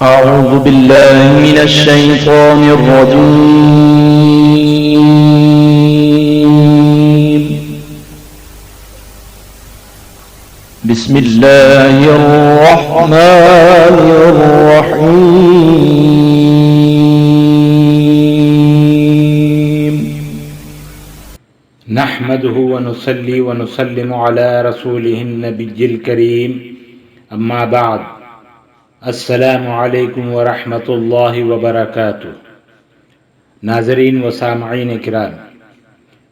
أعوذ بالله من الشيطان الرجيم. بسم الله الرحمن الرحيم. نحمده ونصلي ونسلم على رسوله النبي الكريم اما بعد السلام علیکم ورحمۃ اللہ وبرکاتہ۔ ناظرین و سامعین کرام،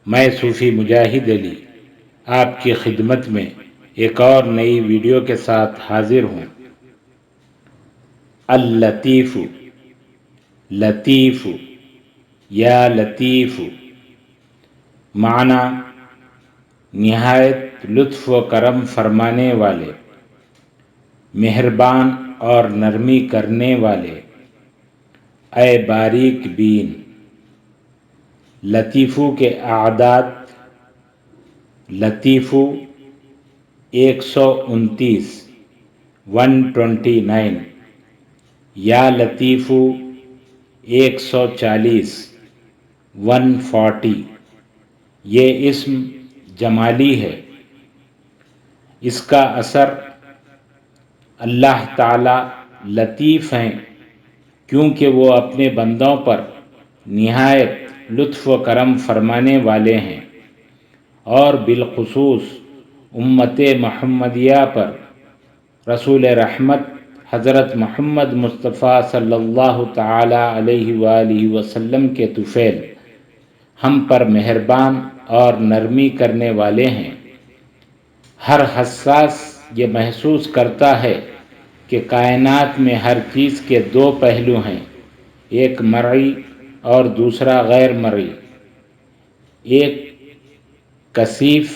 میں صوفی مجاہد علی آپ کی خدمت میں ایک اور نئی ویڈیو کے ساتھ حاضر ہوں۔ اللطیف، لطیف یا لطیف، معنی نہایت لطف و کرم فرمانے والے، مہربان اور نرمی کرنے والے، اے باریک بین۔ لطیفو کے اعداد: لطیفو 129 129، یا لطیفو 140 140۔ یہ اسم جمالی ہے۔ اس کا اثر اللہ تعالی لطیف ہیں کیونکہ وہ اپنے بندوں پر نہایت لطف و کرم فرمانے والے ہیں، اور بالخصوص امت محمدیہ پر رسول رحمت حضرت محمد مصطفیٰ صلی اللہ تعالی علیہ وآلہ وسلم کے طفیل ہم پر مہربان اور نرمی کرنے والے ہیں۔ ہر حساس یہ محسوس کرتا ہے کہ کائنات میں ہر چیز کے دو پہلو ہیں، ایک مرئی اور دوسرا غیر مرئی، ایک کثیف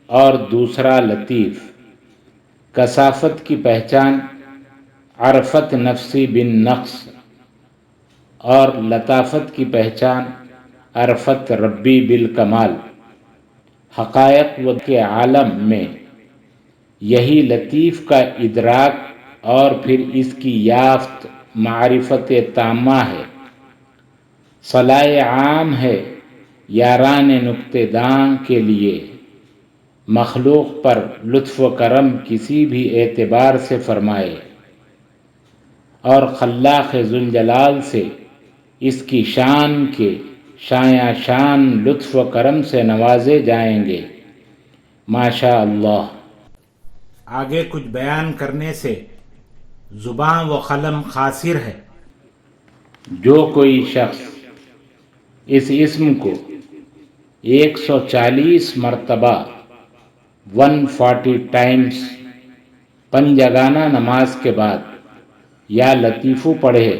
اور دوسرا لطیف۔ کثافت کی پہچان عرفت نفسی بالنقص، اور لطافت کی پہچان عرفت ربی بالکمال۔ حقائق و کے عالم میں یہی لطیف کا ادراک اور پھر اس کی یافت معرفت تامہ ہے۔ صلاح عام ہے یاران نکتہ داں کے لیے، مخلوق پر لطف و کرم کسی بھی اعتبار سے فرمائے، اور خلاق ذوالجلال سے اس کی شان کے شایاں شان لطف و کرم سے نوازے جائیں گے ماشاء اللہ۔ آگے کچھ بیان کرنے سے زباں و قلم قاصر ہے۔ جو کوئی شخص اس اسم کو 140 مرتبہ 140 ٹائمز پنجگانہ نماز کے بعد یا لطیفو پڑھے،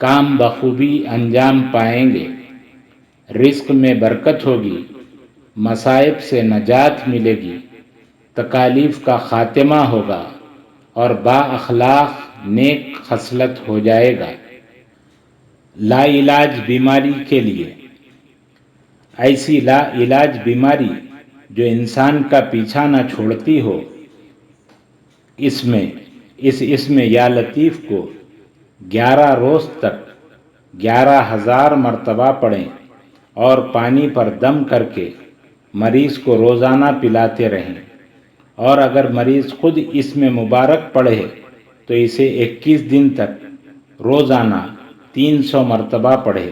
کام بخوبی انجام پائیں گے، رزق میں برکت ہوگی، مصائب سے نجات ملے گی، تکالیف کا خاتمہ ہوگا، اور با اخلاق نیک خصلت ہو جائے گا۔ لا علاج بیماری کے لیے: ایسی لا علاج بیماری جو انسان کا پیچھا نہ چھوڑتی ہو، اس اسم یا لطیف کو 11 روز تک 11,000 مرتبہ پڑھیں اور پانی پر دم کر کے مریض کو روزانہ پلاتے رہیں، اور اگر مریض خود اسم مبارک پڑھے تو اسے 21 دن تک روزانہ 300 مرتبہ پڑھے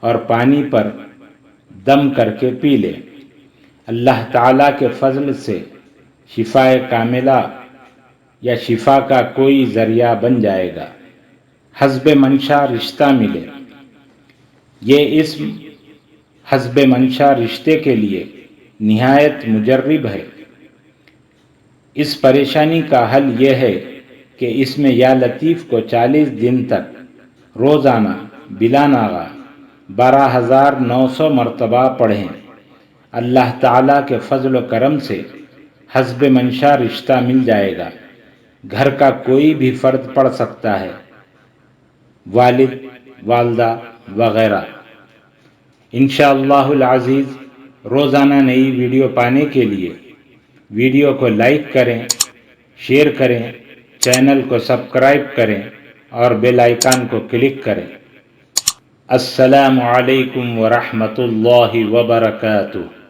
اور پانی پر دم کر کے پی لے۔ اللہ تعالیٰ کے فضل سے شفاء کاملہ یا شفا کا کوئی ذریعہ بن جائے گا، حسب منشا رشتہ ملے۔ یہ اسم حسب منشا رشتے کے لیے نہایت مجرب ہے۔ اس پریشانی کا حل یہ ہے کہ اسم یا لطیف کو 40 دن تک روزانہ بلا ناغہ 12,900 مرتبہ پڑھیں۔ اللہ تعالیٰ کے فضل و کرم سے حسب منشا رشتہ مل جائے گا۔ گھر کا کوئی بھی فرد پڑھ سکتا ہے، والد، والدہ وغیرہ۔ انشاءاللہ العزیز روزانہ نئی ویڈیو پانے کے لیے ویڈیو کو لائک کریں، شیئر کریں، چینل کو سبسکرائب کریں اور بیل آئیکن کو کلک کریں۔ السلام علیکم ورحمۃ اللہ وبرکاتہ۔